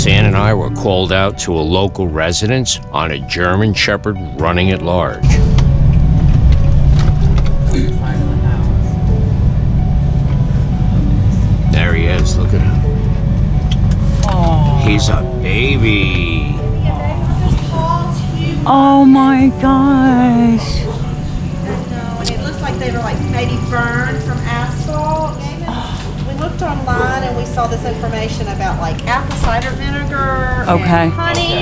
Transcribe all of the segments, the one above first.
Suzanne and I were called out to a local residence on a German Shepherd running at large. There he is, look at him. Aww. He's a baby. Oh my gosh. And it looks like they were like maybe burned from asphalt. We looked online and we saw this information about like apple cider vinegar Okay. and honey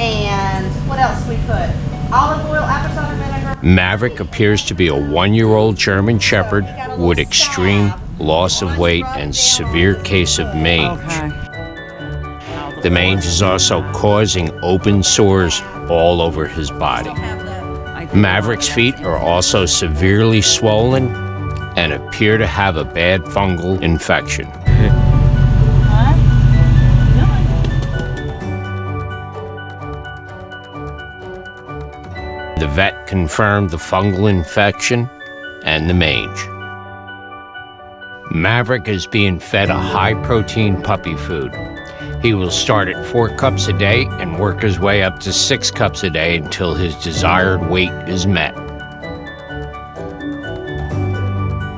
and what else we put? Olive oil, apple cider vinegar. Maverick appears to be a 1-year-old German Shepherd with extreme loss of weight and severe case of mange. Okay. The mange is also causing open sores all over his body. Maverick's feet are also severely swollen and appear to have a bad fungal infection. The vet confirmed the fungal infection and the mange. Maverick is being fed a high-protein puppy food. He will start at 4 cups a day and work his way up to 6 cups a day until his desired weight is met.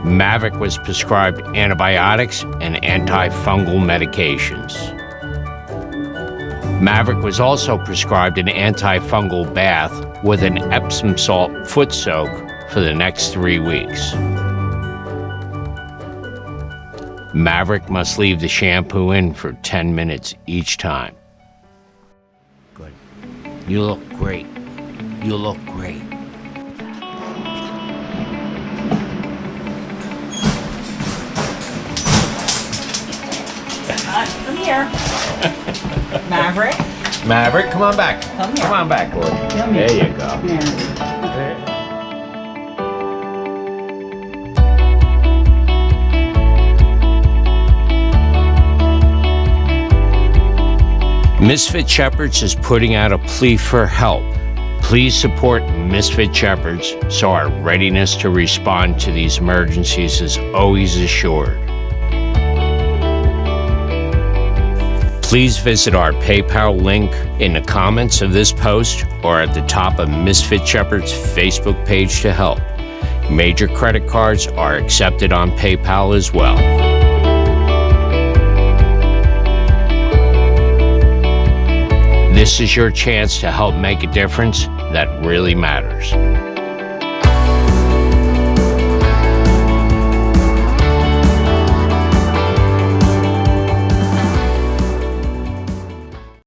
Maverick was prescribed antibiotics and antifungal medications. Maverick was also prescribed an antifungal bath with an Epsom salt foot soak for the next 3 weeks. Maverick must leave the shampoo in for 10 minutes each time. Good. You look great. You look great. Come here. Maverick. Maverick, come on back. Come here. Come on back, boy. Come There here. you go. Misfit Shepherds is putting out a plea for help. Please support Misfit Shepherds so our readiness to respond to these emergencies is always assured. Please visit our PayPal link in the comments of this post or at the top of Misfit Shepherd's Facebook page to help. Major credit cards are accepted on PayPal as well. This is your chance to help make a difference that really matters.